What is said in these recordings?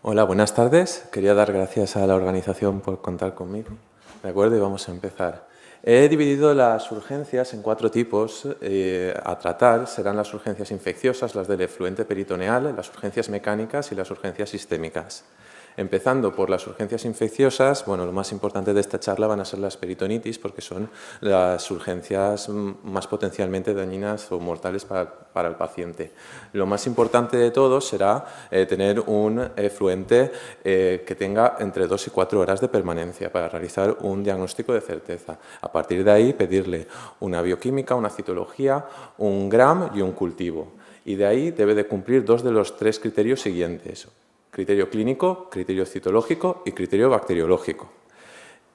Hola, buenas tardes. Quería dar gracias a la organización por contar conmigo. De acuerdo, y vamos a empezar. He dividido las urgencias en 4 tipos a tratar. Serán las urgencias infecciosas, las del efluente peritoneal, las urgencias mecánicas y las urgencias sistémicas. Empezando por las urgencias infecciosas, bueno, lo más importante de esta charla van a ser las peritonitis porque son las urgencias más potencialmente dañinas o mortales para el paciente. Lo más importante de todo será tener un efluente que tenga entre 2 y 4 horas de permanencia para realizar un diagnóstico de certeza. A partir de ahí, pedirle una bioquímica, una citología, un GRAM y un cultivo. Y de ahí debe de cumplir 2 de los 3 criterios siguientes: criterio clínico, criterio citológico y criterio bacteriológico.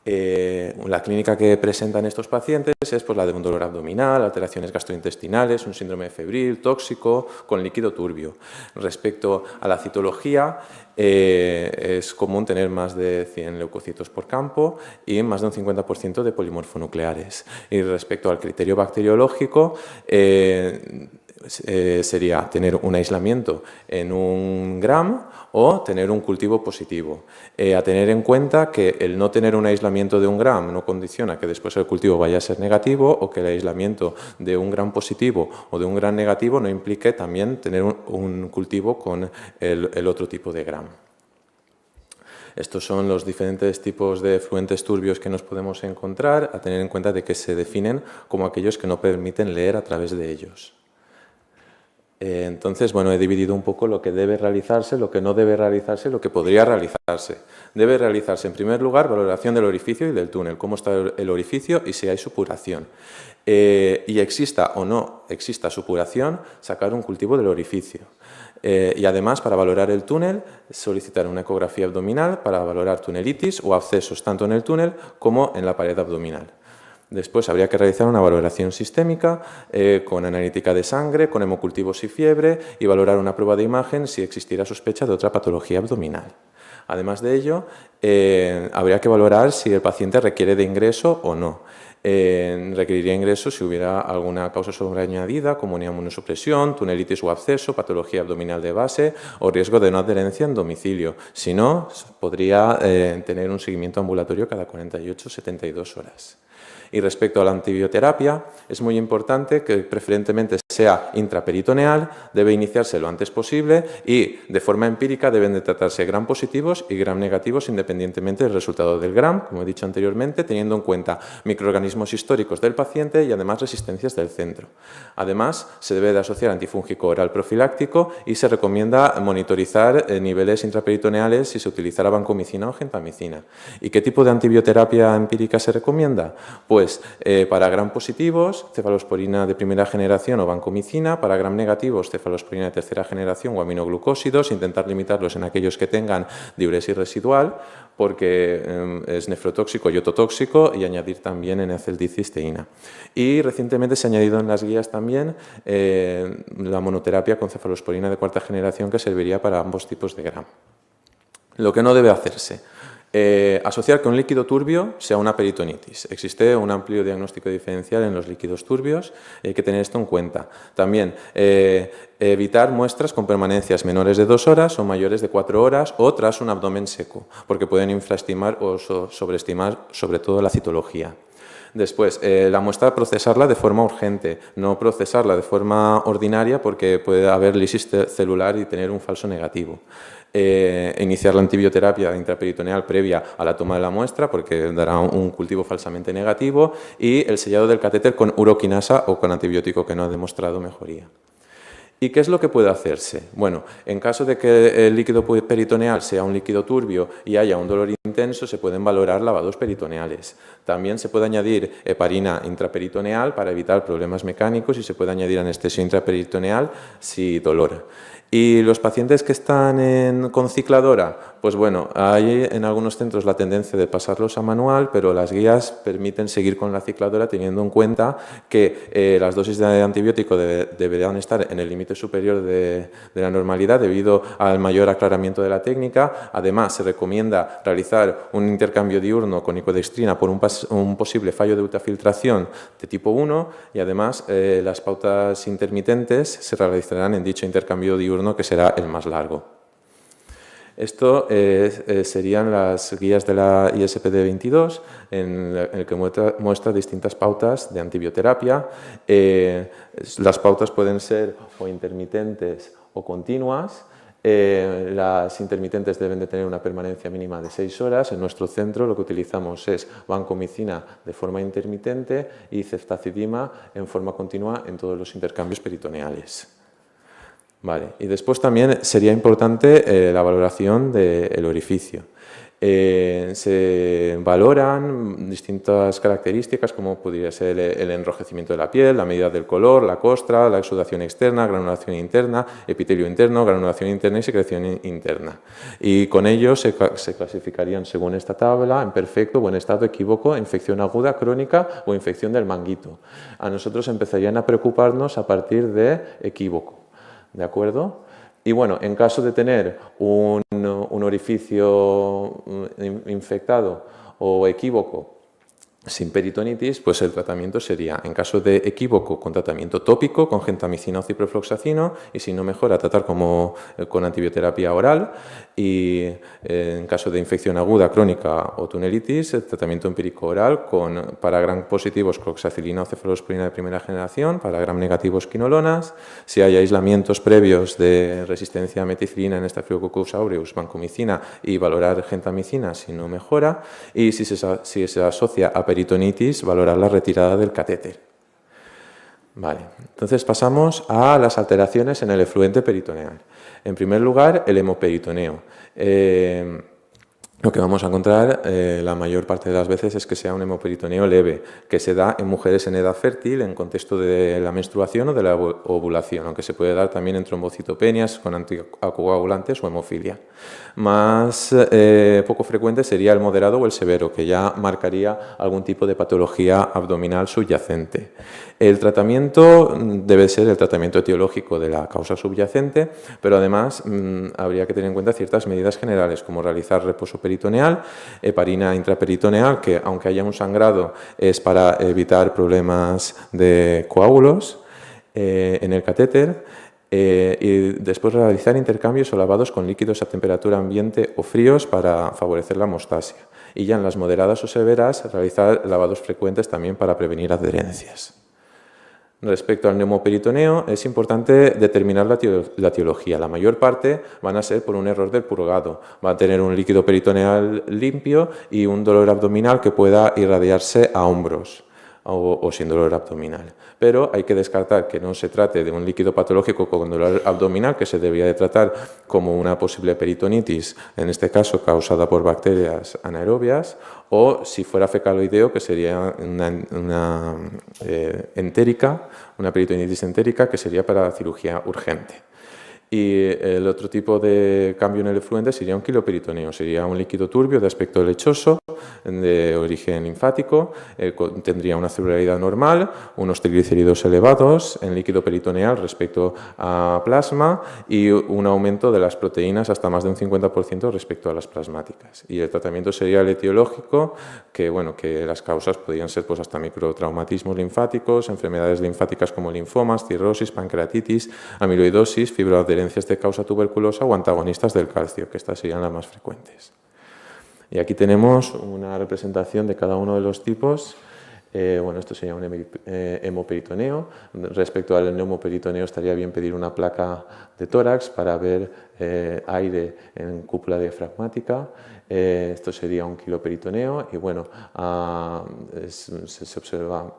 La clínica que presentan estos pacientes es pues, la de un dolor abdominal, alteraciones gastrointestinales, un síndrome febril, tóxico, con líquido turbio. Respecto a la citología, es común tener más de 100 leucocitos por campo y más de un 50% de polimorfonucleares. Y respecto al criterio bacteriológico, sería tener un aislamiento en un GRAM o tener un cultivo positivo. A tener en cuenta que el no tener un aislamiento de un GRAM no condiciona que después el cultivo vaya a ser negativo, o que el aislamiento de un GRAM positivo o de un GRAM negativo no implique también tener un cultivo con el otro tipo de GRAM. Estos son los diferentes tipos de efluentes turbios que nos podemos encontrar, a tener en cuenta de que se definen como aquellos que no permiten leer a través de ellos. Entonces, bueno, he dividido un poco lo que debe realizarse, lo que no debe realizarse, lo que podría realizarse. Debe realizarse, en primer lugar, valoración del orificio y del túnel, cómo está el orificio y si hay supuración. Y exista o no exista supuración, sacar un cultivo del orificio. Y además, para valorar el túnel, solicitar una ecografía abdominal para valorar tunelitis o abscesos tanto en el túnel como en la pared abdominal. Después habría que realizar una valoración sistémica con analítica de sangre, con hemocultivos y fiebre, y valorar una prueba de imagen si existiera sospecha de otra patología abdominal. Además de ello, habría que valorar si el paciente requiere de ingreso o no. Requeriría ingreso si hubiera alguna causa sobreañadida, como una inmunosupresión, tunelitis o absceso, patología abdominal de base o riesgo de no adherencia en domicilio. Si no, podría tener un seguimiento ambulatorio cada 48-72 horas. Y respecto a la antibioterapia, es muy importante que preferentemente sea intraperitoneal, debe iniciarse lo antes posible y de forma empírica deben de tratarse GRAM positivos y GRAM negativos independientemente del resultado del GRAM, como he dicho anteriormente, teniendo en cuenta microorganismos históricos del paciente y además resistencias del centro. Además, se debe de asociar antifúngico oral profiláctico y se recomienda monitorizar niveles intraperitoneales si se utilizara vancomicina o gentamicina. ¿Y qué tipo de antibioterapia empírica se recomienda? Pues para GRAM positivos, cefalosporina de primera generación o vancomicina; para GRAM negativos, cefalosporina de tercera generación o aminoglucósidos, intentar limitarlos en aquellos que tengan diuresis residual, porque es nefrotóxico y ototóxico, y añadir también N-acetilcisteína. Y recientemente se ha añadido en las guías también la monoterapia con cefalosporina de cuarta generación, que serviría para ambos tipos de GRAM. Lo que no debe hacerse: asociar que un líquido turbio sea una peritonitis. Existe un amplio diagnóstico diferencial en los líquidos turbios, hay que tener esto en cuenta. También evitar muestras con permanencias menores de 2 horas o mayores de 4 horas o tras un abdomen seco, porque pueden infraestimar o sobreestimar sobre todo la citología. Después, la muestra procesarla de forma urgente, no procesarla de forma ordinaria, porque puede haber lisis celular y tener un falso negativo. Iniciar la antibioterapia intraperitoneal previa a la toma de la muestra, porque dará un cultivo falsamente negativo, y el sellado del catéter con uroquinasa o con antibiótico que no ha demostrado mejoría. ¿Y qué es lo que puede hacerse? Bueno, en caso de que el líquido peritoneal sea un líquido turbio y haya un dolor intenso, se pueden valorar lavados peritoneales. También se puede añadir heparina intraperitoneal para evitar problemas mecánicos, y se puede añadir anestesia intraperitoneal si dolor. ¿Y los pacientes que están con cicladora? Pues bueno, hay en algunos centros la tendencia de pasarlos a manual, pero las guías permiten seguir con la cicladora, teniendo en cuenta que las dosis de antibiótico deberán estar en el límite superior de la normalidad debido al mayor aclaramiento de la técnica. Además, se recomienda realizar un intercambio diurno con nicodextrina por un posible fallo de ultrafiltración de tipo 1, y además las pautas intermitentes se realizarán en dicho intercambio diurno, que será el más largo. Esto serían las guías de la ISPD 22, en el que muestra distintas pautas de antibioterapia. Las pautas pueden ser o intermitentes o continuas. Las intermitentes deben de tener una permanencia mínima de 6 horas. En nuestro centro lo que utilizamos es vancomicina de forma intermitente y ceftazidima en forma continua en todos los intercambios peritoneales. Vale. Y después también sería importante la valoración del orificio. Se valoran distintas características como podría ser el enrojecimiento de la piel, la medida del color, la costra, la exudación externa, granulación interna, epitelio interno, granulación interna y secreción interna. Y con ello se clasificarían según esta tabla en perfecto, buen estado, equívoco, infección aguda, crónica o infección del manguito. A nosotros empezarían a preocuparnos a partir de equívoco. ¿De acuerdo? Y bueno, en caso de tener un orificio infectado o equívoco sin peritonitis, pues el tratamiento sería, en caso de equívoco, con tratamiento tópico, con gentamicina o ciprofloxacino, y si no mejora, tratar con antibioterapia oral, y en caso de infección aguda, crónica o tunelitis, el tratamiento empírico oral para gram positivos cloxacilina o cefalosporina de primera generación, para gram negativos quinolonas. Si hay aislamientos previos de resistencia a meticilina en Staphylococcus aureus, vancomicina y valorar gentamicina si no mejora, y si se asocia a peritonitis, valorar la retirada del catéter. Vale, entonces pasamos a las alteraciones en el efluente peritoneal. En primer lugar, el hemoperitoneo. Lo que vamos a encontrar la mayor parte de las veces es que sea un hemoperitoneo leve, que se da en mujeres en edad fértil, en contexto de la menstruación o de la ovulación, aunque se puede dar también en trombocitopenias con anticoagulantes o hemofilia. Más poco frecuente sería el moderado o el severo, que ya marcaría algún tipo de patología abdominal subyacente. El tratamiento debe ser el tratamiento etiológico de la causa subyacente, pero además habría que tener en cuenta ciertas medidas generales, como realizar reposo peritoneal, heparina intraperitoneal, que aunque haya un sangrado es para evitar problemas de coágulos en el catéter, y después realizar intercambios o lavados con líquidos a temperatura ambiente o fríos para favorecer la hemostasia. Y ya en las moderadas o severas, realizar lavados frecuentes también para prevenir adherencias. Respecto al neumoperitoneo, es importante determinar la etiología. La mayor parte van a ser por un error del purgado. Va a tener un líquido peritoneal limpio y un dolor abdominal que pueda irradiarse a hombros o sin dolor abdominal. Pero hay que descartar que no se trate de un líquido patológico con dolor abdominal, que se debería de tratar como una posible peritonitis, en este caso causada por bacterias anaerobias, o si fuera fecaloideo, que sería una entérica, una peritonitis entérica, que sería para cirugía urgente. Y el otro tipo de cambio en el efluente sería un quiloperitoneo, sería un líquido turbio de aspecto lechoso, de origen linfático, tendría una celularidad normal, unos triglicéridos elevados en líquido peritoneal respecto a plasma y un aumento de las proteínas hasta más de un 50% respecto a las plasmáticas. Y el tratamiento sería el etiológico, que las causas podrían ser pues hasta microtraumatismos linfáticos, enfermedades linfáticas como linfomas, cirrosis, pancreatitis, amiloidosis, fibroadherencias de causa tuberculosa o antagonistas del calcio, que estas serían las más frecuentes. Y aquí tenemos una representación de cada uno de los tipos. Esto sería un hemoperitoneo. Respecto al neumoperitoneo, estaría bien pedir una placa de tórax para ver aire en cúpula diafragmática. Esto sería un quiloperitoneo y se observa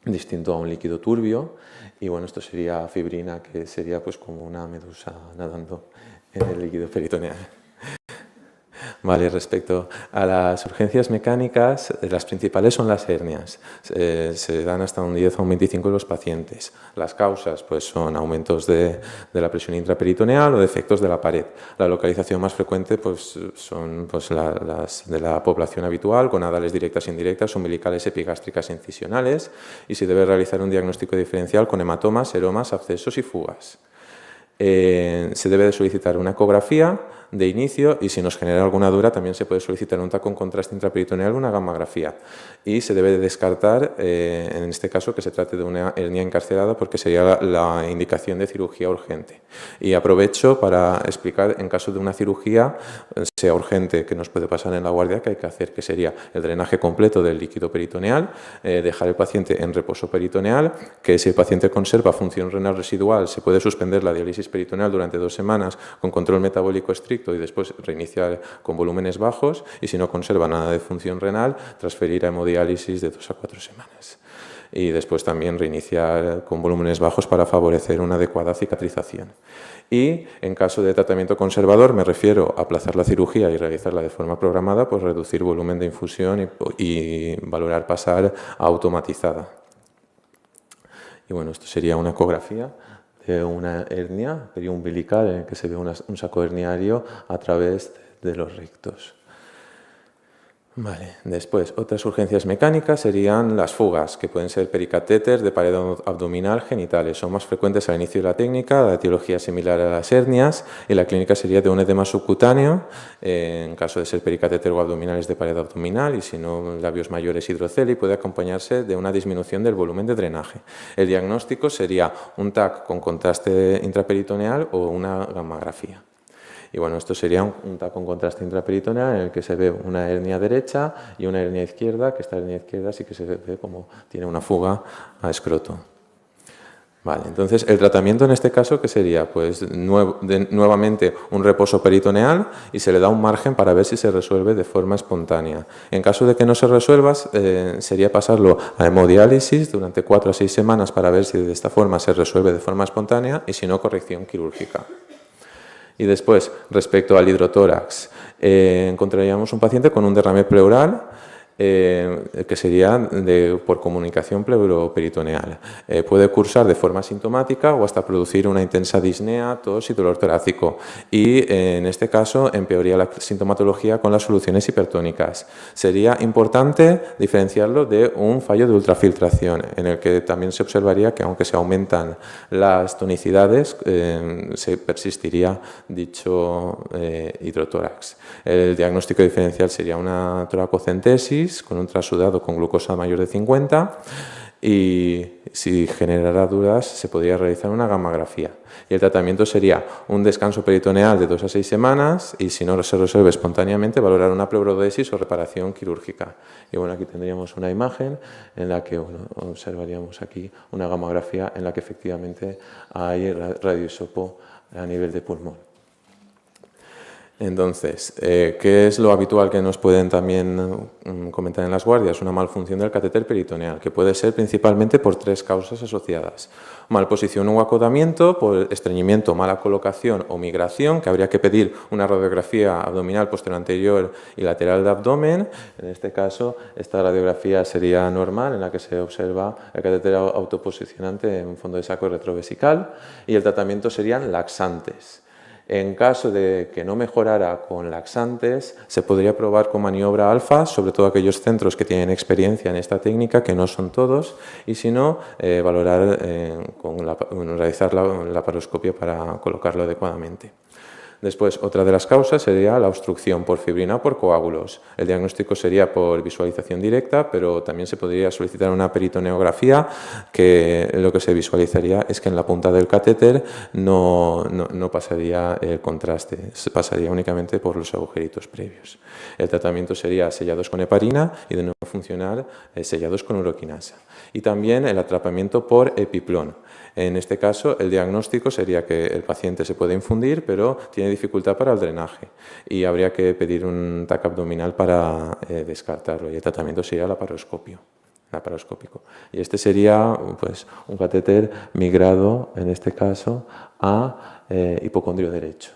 distinto a un líquido turbio. Y esto sería fibrina, que sería pues como una medusa nadando en el líquido peritoneal. Vale, respecto a las urgencias mecánicas, las principales son las hernias. Se dan hasta un 10 o un 25 en los pacientes. Las causas pues, son aumentos de la presión intraperitoneal o defectos de la pared. La localización más frecuente pues, son las de la población habitual, gonadales directas e indirectas, umbilicales, epigástricas e incisionales, y se debe realizar un diagnóstico diferencial con hematomas, seromas, abscesos y fugas. Se debe de solicitar una ecografía de inicio, y si nos genera alguna duda también se puede solicitar un TAC con contraste intraperitoneal o una gammagrafía. Y se debe de descartar, en este caso, que se trate de una hernia encarcelada, porque sería la indicación de cirugía urgente. Y aprovecho para explicar, en caso de una cirugía, sea urgente, que nos puede pasar en la guardia, que hay que hacer, que sería el drenaje completo del líquido peritoneal, dejar al paciente en reposo peritoneal, que si el paciente conserva función renal residual, se puede suspender la diálisis peritoneal durante 2 semanas con control metabólico estricto y después reiniciar con volúmenes bajos, y si no conserva nada de función renal, transferir a hemodiálisis de 2 a 4 semanas. Y después también reiniciar con volúmenes bajos para favorecer una adecuada cicatrización. Y en caso de tratamiento conservador, me refiero a aplazar la cirugía y realizarla de forma programada, pues reducir volumen de infusión y valorar pasar a automatizada. Y bueno, esto sería una ecografía de una hernia periumbilical en el que se ve un saco herniario a través de los rectos. Vale. Después, otras urgencias mecánicas serían las fugas, que pueden ser pericatéter de pared abdominal genitales. Son más frecuentes al inicio de la técnica, la etiología es similar a las hernias, y la clínica sería de un edema subcutáneo, en caso de ser pericatéter o abdominales de pared abdominal, y si no, labios mayores hidrocele, y puede acompañarse de una disminución del volumen de drenaje. El diagnóstico sería un TAC con contraste intraperitoneal o una gammagrafía. Y bueno, esto sería un TAC con contraste intraperitoneal en el que se ve una hernia derecha y una hernia izquierda, que esta hernia izquierda sí que se ve como tiene una fuga a escroto. Vale, entonces el tratamiento en este caso, ¿qué sería? Pues nuevamente un reposo peritoneal, y se le da un margen para ver si se resuelve de forma espontánea. En caso de que no se resuelva, sería pasarlo a hemodiálisis durante 4 a 6 semanas para ver si de esta forma se resuelve de forma espontánea, y si no, corrección quirúrgica. Y después, respecto al hidrotórax, encontraríamos un paciente con un derrame pleural, que sería por comunicación pleuroperitoneal. Puede cursar de forma sintomática o hasta producir una intensa disnea, tos y dolor torácico. Y en este caso empeoraría la sintomatología con las soluciones hipertónicas. Sería importante diferenciarlo de un fallo de ultrafiltración, en el que también se observaría que aunque se aumentan las tonicidades, se persistiría dicho hidrotórax. El diagnóstico diferencial sería una toracocentesis con un trasudado con glucosa mayor de 50, y si generara dudas se podría realizar una gammagrafía. Y el tratamiento sería un descanso peritoneal de 2 a 6 semanas, y si no se resuelve espontáneamente, valorar una pleurodesis o reparación quirúrgica. Y bueno, aquí tendríamos una imagen en la que observaríamos aquí una gammagrafía en la que efectivamente hay radioisopo a nivel de pulmón. Entonces, ¿qué es lo habitual que nos pueden también comentar en las guardias? Una malfunción del catéter peritoneal, que puede ser principalmente por 3 causas asociadas. Malposición o acotamiento, por estreñimiento, mala colocación o migración, que habría que pedir una radiografía abdominal posterior anterior y lateral de abdomen. En este caso, esta radiografía sería normal, en la que se observa el catéter autoposicionante en fondo de saco retrovesical, y el tratamiento serían laxantes. En caso de que no mejorara con laxantes, se podría probar con maniobra alfa, sobre todo aquellos centros que tienen experiencia en esta técnica, que no son todos, y si no, valorar realizar la laparoscopia para colocarlo adecuadamente. Después, otra de las causas sería la obstrucción por fibrina o por coágulos. El diagnóstico sería por visualización directa, pero también se podría solicitar una peritoneografía, que lo que se visualizaría es que en la punta del catéter no pasaría el contraste, se pasaría únicamente por los agujeritos previos. El tratamiento sería sellados con heparina y, de no funcionar, sellados con uroquinasa. Y también el atrapamiento por epiplón. En este caso, el diagnóstico sería que el paciente se puede infundir, pero tiene dificultad para el drenaje, y habría que pedir un TAC abdominal para descartarlo, y el tratamiento sería laparoscópico. Y este sería pues, un catéter migrado, en este caso, a hipocondrio derecho.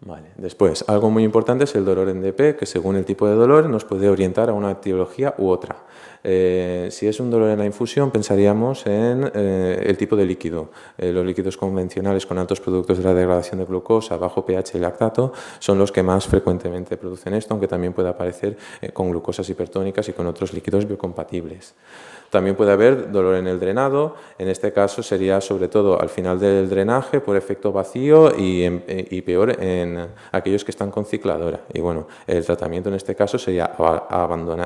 Vale. Después, algo muy importante es el dolor en DP, que según el tipo de dolor nos puede orientar a una etiología u otra. Si es un dolor en la infusión, pensaríamos en el tipo de líquido. Los líquidos convencionales con altos productos de la degradación de glucosa, bajo pH y lactato son los que más frecuentemente producen esto, aunque también puede aparecer con glucosas hipertónicas y con otros líquidos biocompatibles. También puede haber dolor en el drenado, en este caso sería sobre todo al final del drenaje por efecto vacío y peor en aquellos que están con cicladora. Y bueno, el tratamiento en este caso sería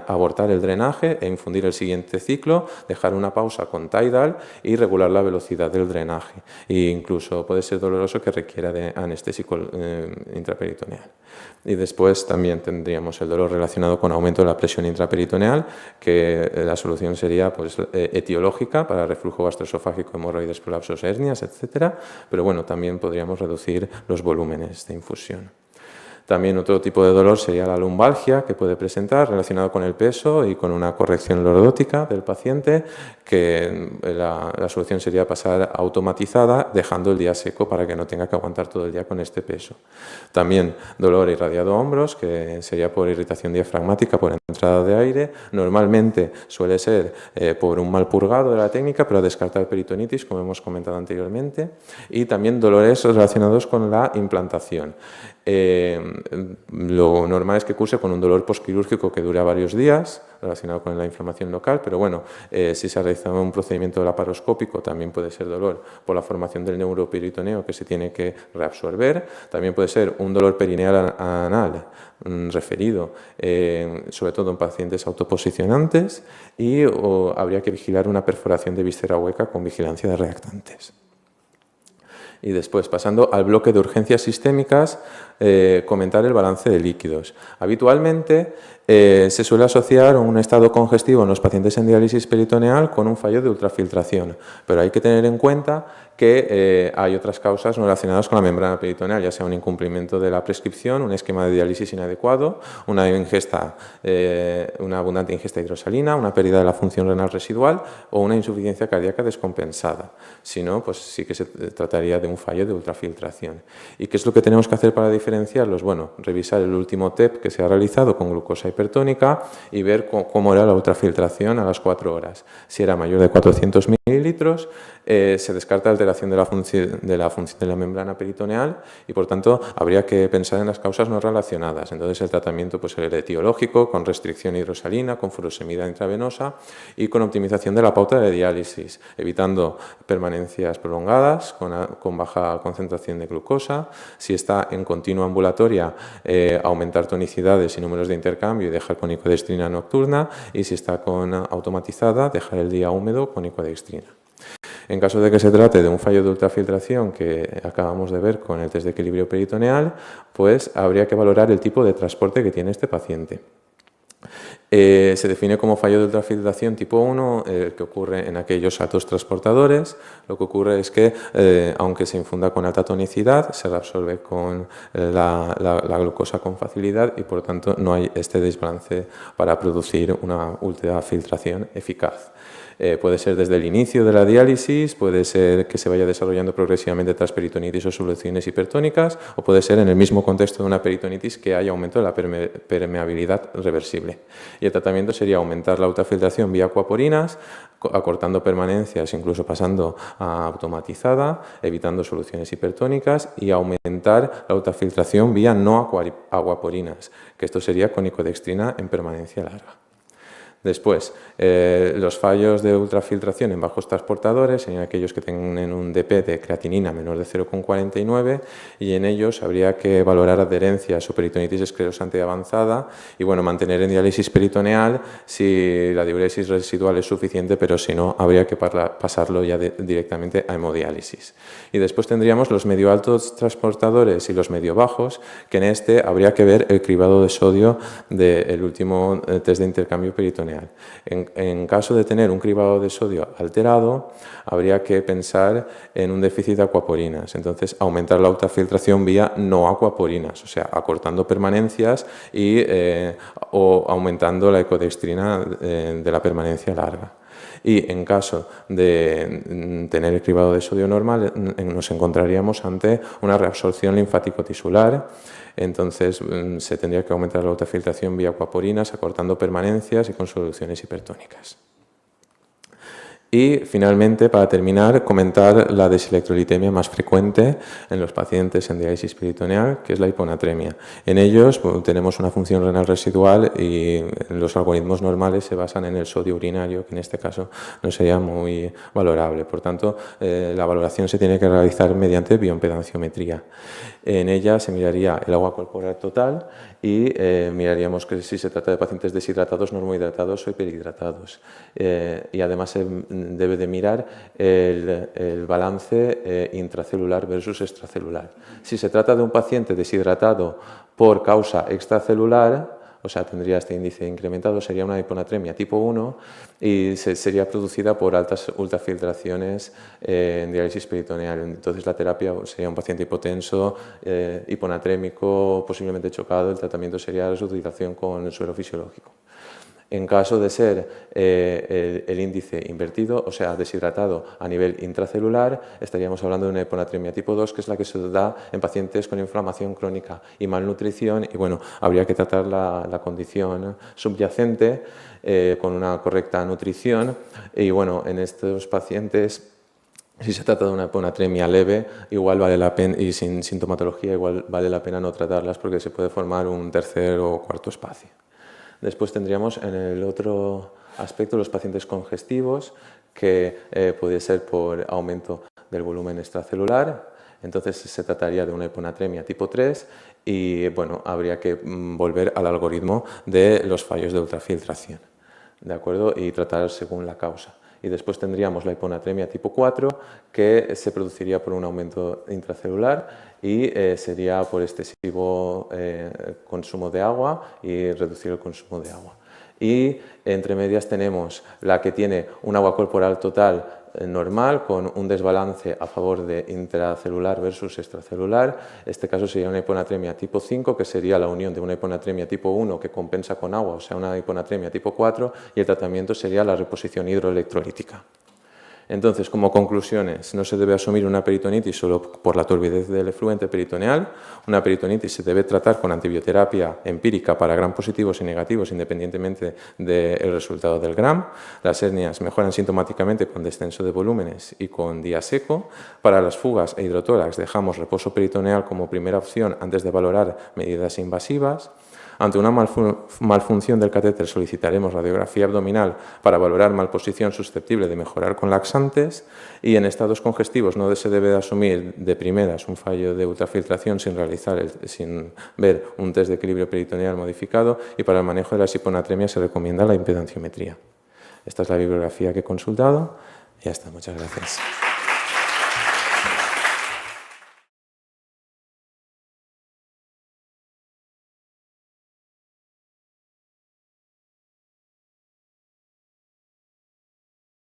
abortar el drenaje e infundir el siguiente ciclo, dejar una pausa con Tidal y regular la velocidad del drenaje. E incluso puede ser doloroso que requiera de anestésico intraperitoneal. Y después también tendríamos el dolor relacionado con aumento de la presión intraperitoneal, que la solución sería pues, etiológica para reflujo gastroesofágico, hemorroides, prolapsos, hernias, etc. Pero bueno, también podríamos reducir los volúmenes de infusión. También otro tipo de dolor sería la lumbalgia, que puede presentar relacionado con el peso y con una corrección lordótica del paciente, que la solución sería pasar automatizada, dejando el día seco para que no tenga que aguantar todo el día con este peso. También dolor irradiado a hombros, que sería por irritación diafragmática, por entrada de aire. Normalmente suele ser por un mal purgado de la técnica, pero a descartar peritonitis, como hemos comentado anteriormente. Y también dolores relacionados con la implantación. Lo normal es que curse con un dolor postquirúrgico que dura varios días, relacionado con la inflamación local, pero bueno, si se ha realizado un procedimiento laparoscópico también puede ser dolor por la formación del neuroperitoneo que se tiene que reabsorber. También puede ser un dolor perineal anal referido, sobre todo en pacientes autoposicionantes, y habría que vigilar una perforación de víscera hueca con vigilancia de reactantes. Y después, pasando al bloque de urgencias sistémicas, comentar el balance de líquidos. Habitualmente se suele asociar un estado congestivo en los pacientes en diálisis peritoneal con un fallo de ultrafiltración, pero hay que tener en cuenta que hay otras causas no relacionadas con la membrana peritoneal, ya sea un incumplimiento de la prescripción, un esquema de diálisis inadecuado, una abundante ingesta hidrosalina, una pérdida de la función renal residual o una insuficiencia cardíaca descompensada. Si no, pues sí que se trataría de un fallo de ultrafiltración. ¿Y qué es lo que tenemos que hacer para diferenciarlos? Bueno, revisar el último TEP que se ha realizado con glucosa hipertónica y ver cómo era la ultrafiltración a las 4 horas. Si era mayor de 400 mililitros, se descarta alteración de la función de la membrana peritoneal y, por tanto, habría que pensar en las causas no relacionadas. Entonces, el tratamiento puede ser etiológico, con restricción hidrosalina, con furosemida intravenosa y con optimización de la pauta de diálisis, evitando permanencias prolongadas con baja concentración de glucosa. Si está en continua ambulatoria, aumentar tonicidades y números de intercambio y dejar con icodextrina nocturna, y si está con automatizada, dejar el día húmedo con icodextrina. En caso de que se trate de un fallo de ultrafiltración que acabamos de ver con el test de equilibrio peritoneal, pues habría que valorar el tipo de transporte que tiene este paciente. Se define como fallo de ultrafiltración tipo 1, que ocurre en aquellos altos transportadores. Lo que ocurre es que, aunque se infunda con alta tonicidad, se reabsorbe con la glucosa con facilidad y, por tanto, no hay este desbalance para producir una ultrafiltración eficaz. Puede ser desde el inicio de la diálisis, puede ser que se vaya desarrollando progresivamente tras peritonitis o soluciones hipertónicas, o puede ser en el mismo contexto de una peritonitis que haya aumento de la permeabilidad reversible. Y el tratamiento sería aumentar la ultrafiltración vía acuaporinas, acortando permanencias, incluso pasando a automatizada, evitando soluciones hipertónicas, y aumentar la ultrafiltración vía no acuaporinas, que esto sería con icodextrina en permanencia larga. Después, los fallos de ultrafiltración en bajos transportadores, en aquellos que tienen un DP de creatinina menor de 0,49, y en ellos habría que valorar adherencias o peritonitis esclerosante avanzada y, bueno, mantener en diálisis peritoneal si la diuresis residual es suficiente, pero si no, habría que pasarlo ya directamente a hemodiálisis. Y después tendríamos los medio altos transportadores y los medio bajos, que en este habría que ver el cribado de sodio del último test de intercambio peritoneal. En caso de tener un cribado de sodio alterado, habría que pensar en un déficit de acuaporinas. Entonces, aumentar la ultrafiltración vía no acuaporinas, o sea, acortando permanencias o aumentando la icodextrina de la permanencia larga. Y en caso de tener el cribado de sodio normal, nos encontraríamos ante una reabsorción linfático-tisular. Entonces se tendría que aumentar la ultrafiltración vía acuaporinas, acortando permanencias y con soluciones hipertónicas. Y finalmente, para terminar, comentar la deselectrolitemia más frecuente en los pacientes en diálisis peritoneal, que es la hiponatremia. En ellos tenemos una función renal residual y los algoritmos normales se basan en el sodio urinario, que en este caso no sería muy valorable. Por tanto, la valoración se tiene que realizar mediante bioimpedanciometría. En ella se miraría el agua corporal total y miraríamos que si se trata de pacientes deshidratados, normohidratados o hiperhidratados. Y además se debe de mirar el balance intracelular versus extracelular. Si se trata de un paciente deshidratado por causa extracelular, o sea, tendría este índice incrementado, sería una hiponatremia tipo 1 y sería producida por altas ultrafiltraciones en diálisis peritoneal. Entonces la terapia sería un paciente hipotenso, hiponatrémico, posiblemente chocado. El tratamiento sería la resucitación con el suero fisiológico. En caso de ser el índice invertido, o sea, deshidratado a nivel intracelular, estaríamos hablando de una hiponatremia tipo 2, que es la que se da en pacientes con inflamación crónica y malnutrición, y bueno, habría que tratar la condición subyacente con una correcta nutrición, y bueno, en estos pacientes, si se trata de una hiponatremia leve, igual vale la pena, y sin sintomatología, igual vale la pena no tratarlas porque se puede formar un tercer o cuarto espacio. Después tendríamos en el otro aspecto los pacientes congestivos, que puede ser por aumento del volumen extracelular. Entonces se trataría de una hiponatremia tipo 3 y bueno, habría que volver al algoritmo de los fallos de ultrafiltración, ¿de acuerdo? Y tratar según la causa. Y después tendríamos la hiponatremia tipo 4, que se produciría por un aumento intracelular y sería por excesivo consumo de agua y reducir el consumo de agua. Y entre medias tenemos la que tiene un agua corporal total normal con un desbalance a favor de intracelular versus extracelular. Este caso sería una hiponatremia tipo 5, que sería la unión de una hiponatremia tipo 1 que compensa con agua, o sea, una hiponatremia tipo 4, y el tratamiento sería la reposición hidroelectrolítica. Entonces, como conclusiones, no se debe asumir una peritonitis solo por la turbidez del efluente peritoneal. Una peritonitis se debe tratar con antibioterapia empírica para gram positivos y negativos, independientemente del resultado del gram. Las hernias mejoran sintomáticamente con descenso de volúmenes y con día seco. Para las fugas e hidrotórax dejamos reposo peritoneal como primera opción antes de valorar medidas invasivas. Ante una malfunción del catéter solicitaremos radiografía abdominal para valorar malposición susceptible de mejorar con laxantes, y en estados congestivos no se debe de asumir de primeras un fallo de ultrafiltración sin ver un test de equilibrio peritoneal modificado, y para el manejo de las hiponatremias se recomienda la impedanciometría. Esta es la bibliografía que he consultado y ya está. Muchas gracias.